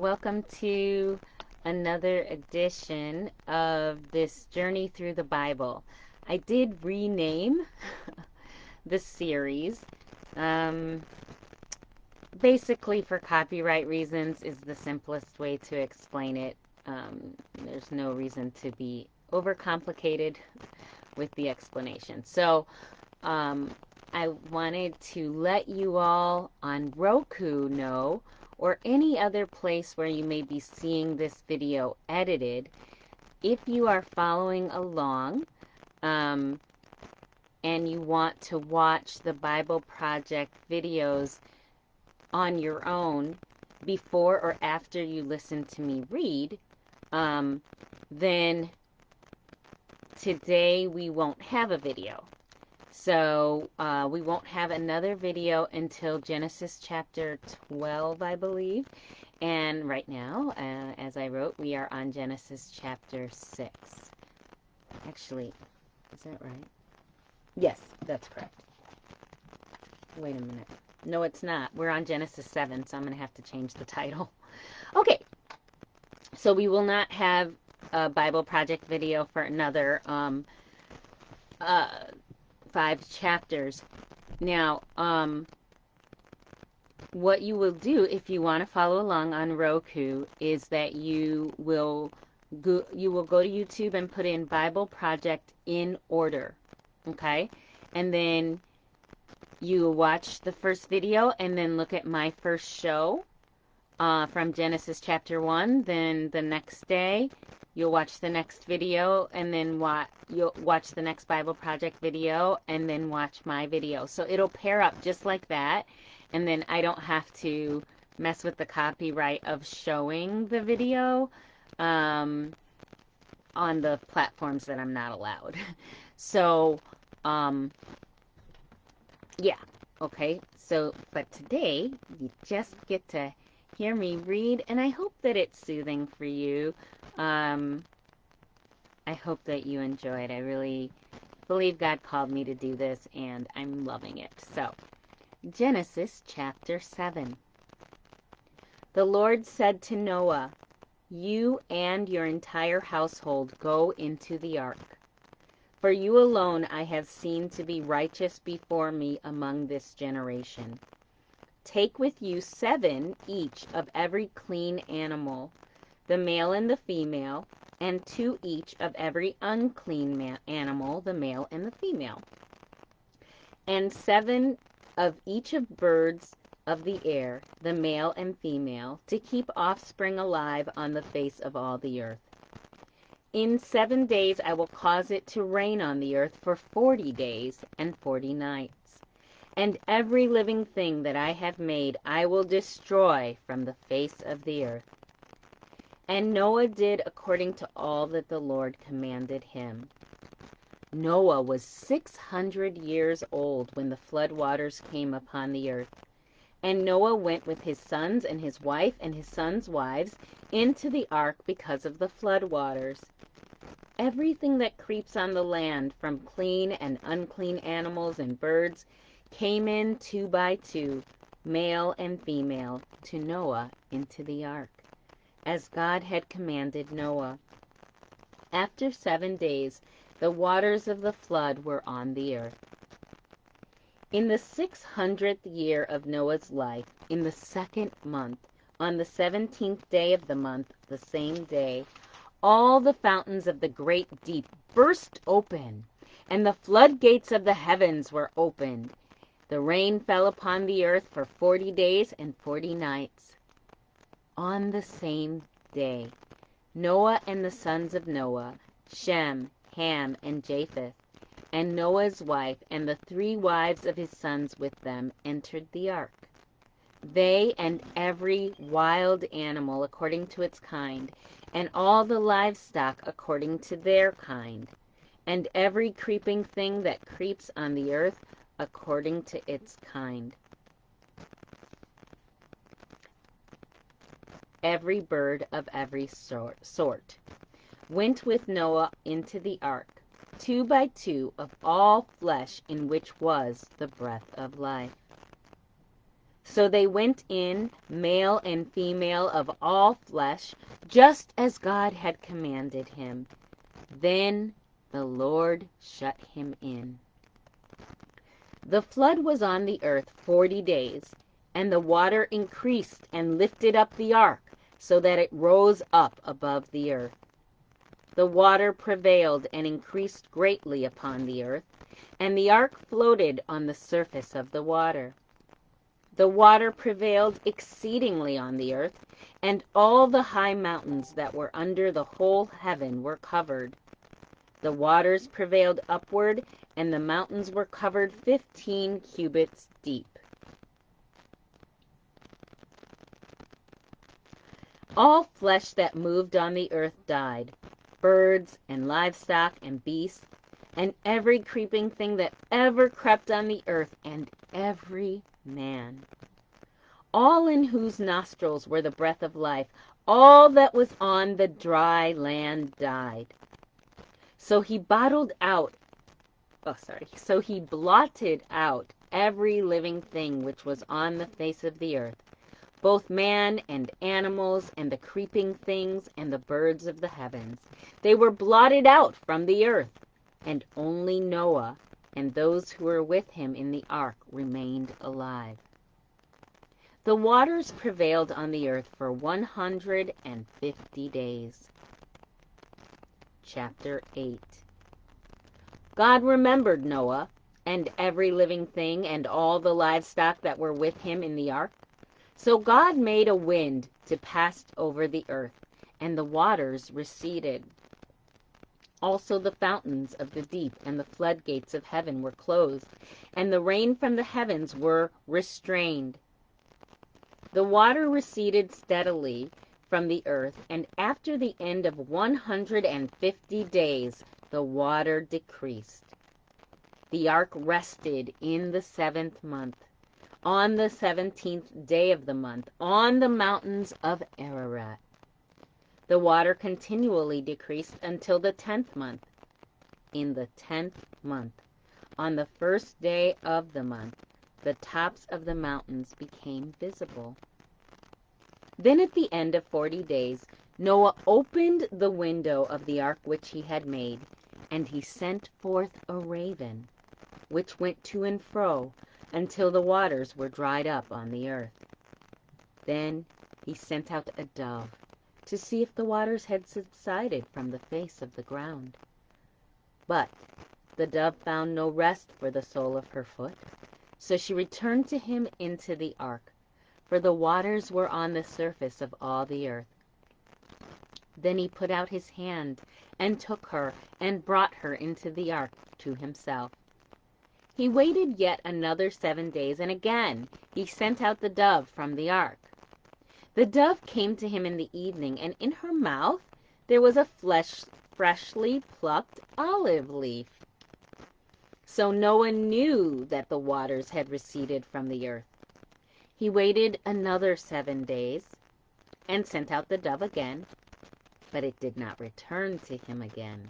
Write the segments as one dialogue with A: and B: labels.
A: welcome to another edition of this journey through the Bible. I did rename the series. Um, Basically, for copyright reasons, is the simplest way to explain it. There's no reason to be overcomplicated with the explanation. So, um, I wanted to let you all on Roku know, or any other place where you may be seeing this video edited, if you are following along um, and you want to watch the Bible Project videos on your own before or after you listen to me read, then today we won't have a video. So we won't have another video until Genesis chapter 12, I believe. And right now, as I wrote, we are on Genesis chapter 6. Actually, is that right? Yes, that's correct. Wait a minute. No, it's not. We're on Genesis 7, so I'm going to have to change the title. Okay, so we will not have a Bible Project video for another 5 chapters. Now, what you will do if you want to follow along on Roku is that you will go to YouTube and put in Bible Project in order, okay? And then you watch the first video and then look at my first show from Genesis chapter 1. Then the next day you'll watch the next video, and then you'll watch the next Bible Project video, and then watch my video. So it'll pair up just like that, and then I don't have to mess with the copyright of showing the video on the platforms that I'm not allowed. So, yeah, okay. So, but today you just get to hear me read, and I hope that it's soothing for you. I hope that you enjoy it. I really believe God called me to do this, and I'm loving it. So, Genesis chapter 7. The Lord said to Noah, "You and your entire household go into the ark. For you alone I have seen to be righteous before me among this generation. Take with you 7 each of every clean animal, the male and the female, and 2 each of every unclean animal, the male and the female, and 7 of each of birds of the air, the male and female, to keep offspring alive on the face of all the earth. In 7 days I will cause it to rain on the earth for 40 days and 40 nights. And every living thing that I have made I will destroy from the face of the earth." And Noah did according to all that the Lord commanded him. Noah was 600 years old when the flood waters came upon the earth. And Noah went with his sons and his wife and his sons' wives into the ark because of the flood waters. Everything that creeps on the land, from clean and unclean animals and birds, came in 2 by 2, male and female, to Noah into the ark, as God had commanded Noah. After 7 days, the waters of the flood were on the earth. In the 600th year of Noah's life, in the 2nd month, on the 17th day of the month, the same day, all the fountains of the great deep burst open, and the floodgates of the heavens were opened. The rain fell upon the earth for 40 days and 40 nights. On the same day, Noah and the sons of Noah, Shem, Ham, and Japheth, and Noah's wife and the 3 wives of his sons with them entered the ark. They and every wild animal according to its kind, and all the livestock according to their kind, and every creeping thing that creeps on the earth according to its kind. Every bird of every sort went with Noah into the ark, 2 by 2 of all flesh in which was the breath of life. So they went in, male and female of all flesh, just as God had commanded him. Then the Lord shut him in. The flood was on the earth 40 days, and the water increased and lifted up the ark, so that it rose up above the earth. The water prevailed and increased greatly upon the earth, and the ark floated on the surface of the water. The water prevailed exceedingly on the earth, and all the high mountains that were under the whole heaven were covered. The waters prevailed upward, and the mountains were covered 15 cubits deep. All flesh that moved on the earth died, birds and livestock and beasts, and every creeping thing that ever crept on the earth, and every man. All in whose nostrils were the breath of life, all that was on the dry land died. So he blotted out every living thing which was on the face of the earth, both man and animals and the creeping things and the birds of the heavens. They were blotted out from the earth, and only Noah and those who were with him in the ark remained alive. The waters prevailed on the earth for 150 days. Chapter 8. God remembered Noah and every living thing and all the livestock that were with him in the ark. So God made a wind to pass over the earth, and the waters receded. Also the fountains of the deep and the floodgates of heaven were closed, and the rain from the heavens were restrained. The water receded steadily from the earth, and after the end of 150 days, the water decreased. The ark rested in the 7th month, on the 17th day of the month, on the mountains of Ararat. The water continually decreased until the 10th month. In the 10th month, on the 1st day of the month, the tops of the mountains became visible. Then at the end of 40 days, Noah opened the window of the ark which he had made, and he sent forth a raven, which went to and fro until the waters were dried up on the earth. Then he sent out a dove to see if the waters had subsided from the face of the ground. But the dove found no rest for the sole of her foot, so she returned to him into the ark, for the waters were on the surface of all the earth. Then he put out his hand and took her and brought her into the ark to himself. He waited yet another 7 days, and again he sent out the dove from the ark. The dove came to him in the evening, and in her mouth there was a freshly plucked olive leaf. So Noah knew that the waters had receded from the earth. He waited another 7 days and sent out the dove again, but it did not return to him again.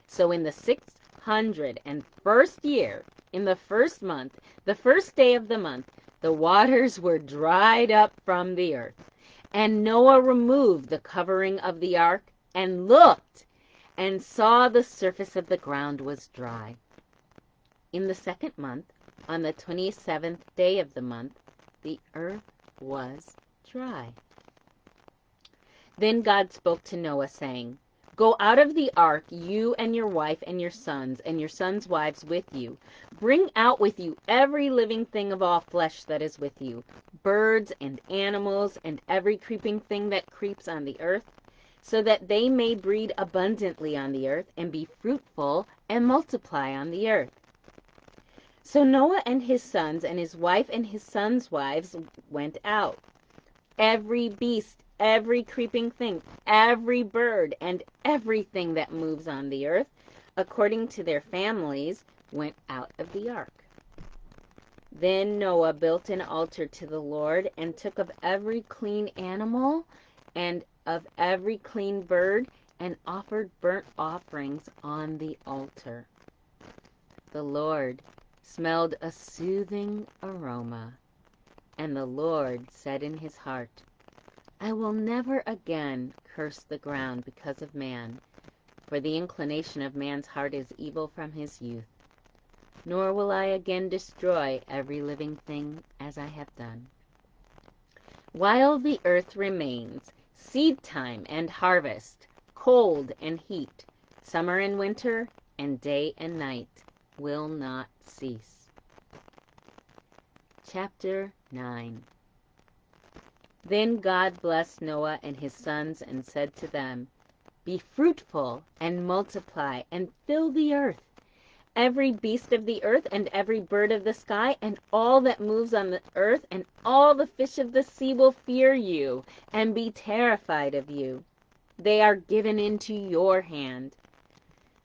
A: So in the 601st year, in the 1st month, the 1st day of the month, the waters were dried up from the earth. And Noah removed the covering of the ark and looked and saw the surface of the ground was dry. In the 2nd month, on the 27th day of the month, the earth was dry. Then God spoke to Noah, saying, "Go out of the ark, you and your wife and your sons' wives with you. Bring out with you every living thing of all flesh that is with you, birds and animals and every creeping thing that creeps on the earth, so that they may breed abundantly on the earth and be fruitful and multiply on the earth." So Noah and his sons and his wife and his sons' wives went out. Every beast, every creeping thing, every bird, and everything that moves on the earth, according to their families, went out of the ark. Then Noah built an altar to the Lord, and took of every clean animal and of every clean bird, and offered burnt offerings on the altar. The Lord smelled a soothing aroma, And the Lord said in his heart, I will never again curse the ground because of man, for the inclination of man's heart is evil from his youth. Nor will I again destroy every living thing as I have done. While the earth remains, seed time and harvest, cold and heat, summer and winter, and day and night will not cease. Chapter 9. Then God blessed Noah and his sons and said to them, Be fruitful and multiply and fill the earth. Every beast of the earth and every bird of the sky and all that moves on the earth and all the fish of the sea will fear you and be terrified of you. They are given into your hand.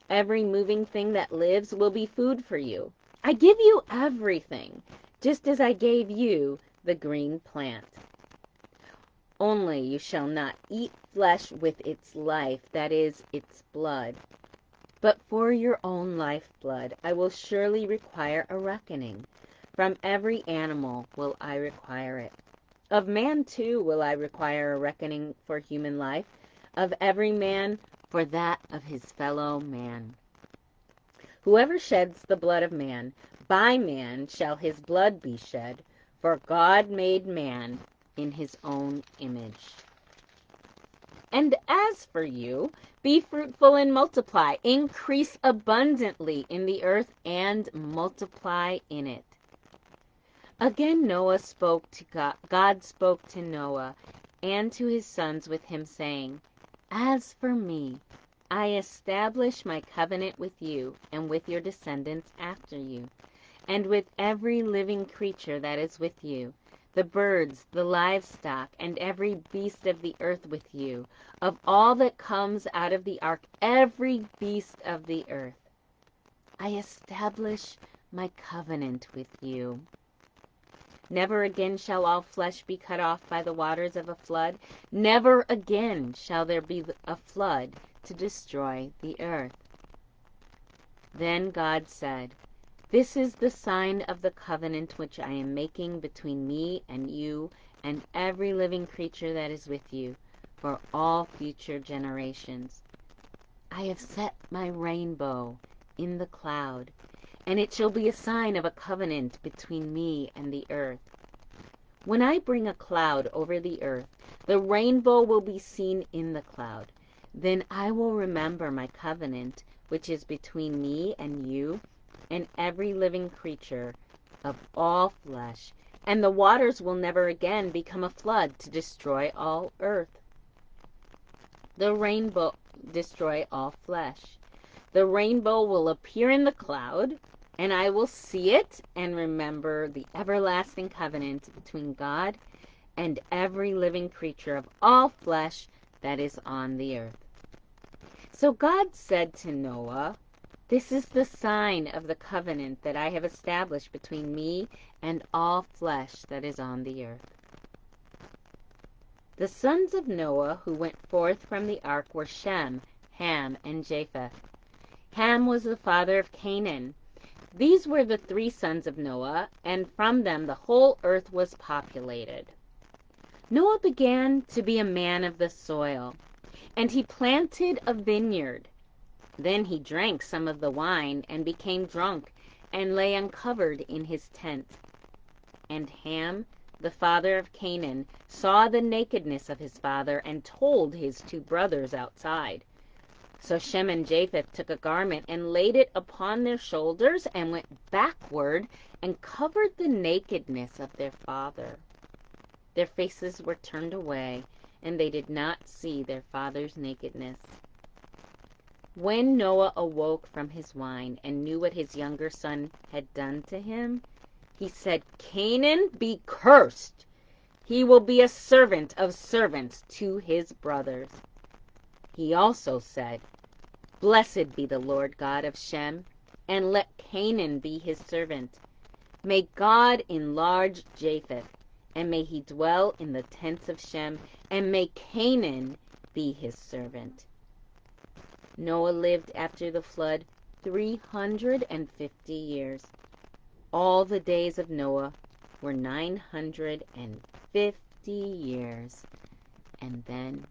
A: Every moving thing that lives will be food for you. I give you everything, just as I gave you the green plant. Only you shall not eat flesh with its life, that is, its blood. But for your own lifeblood I will surely require a reckoning. From every animal will I require it. Of man too will I require a reckoning for human life, of every man for that of his fellow man. Whoever sheds the blood of man, by man shall his blood be shed, for God made man in his own image. And as for you, be fruitful and multiply, increase abundantly in the earth and multiply in it. Again Noah spoke to God spoke to Noah and to his sons with him, saying, As for me, I establish my covenant with you and with your descendants after you, and with every living creature that is with you, the birds, the livestock, and every beast of the earth with you, of all that comes out of the ark, every beast of the earth. I establish my covenant with you. Never again shall all flesh be cut off by the waters of a flood. Never again shall there be a flood to destroy the earth. Then God said, This is the sign of the covenant which I am making between me and you and every living creature that is with you for all future generations. I have set my rainbow in the cloud, and it shall be a sign of a covenant between me and the earth. When I bring a cloud over the earth, the rainbow will be seen in the cloud. Then I will remember my covenant, which is between me and you and every living creature of all flesh, and the waters will never again become a flood to destroy all earth. The rainbow destroy all flesh. The rainbow will appear in the cloud, and I will see it and remember the everlasting covenant between God and every living creature of all flesh that is on the earth. So God said to Noah, This is the sign of the covenant that I have established between me and all flesh that is on the earth. The sons of Noah who went forth from the ark were Shem, Ham, and Japheth. Ham was the father of Canaan. These were the three sons of Noah, and from them the whole earth was populated. Noah began to be a man of the soil, and he planted a vineyard. Then he drank some of the wine and became drunk, and lay uncovered in his tent. And Ham, the father of Canaan, saw the nakedness of his father, and told his two brothers outside. So Shem and Japheth took a garment and laid it upon their shoulders, and went backward and covered the nakedness of their father. Their faces were turned away, and they did not see their father's nakedness. When Noah awoke from his wine and knew what his younger son had done to him, he said, Canaan be cursed. He will be a servant of servants to his brothers. He also said, Blessed be the Lord God of Shem, and let Canaan be his servant. May God enlarge Japheth, and may he dwell in the tents of Shem, and may Canaan be his servant. Noah lived after the flood 350 years. All the days of Noah for 950 years, and then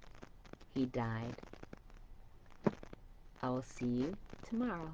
A: he died. I will see you tomorrow.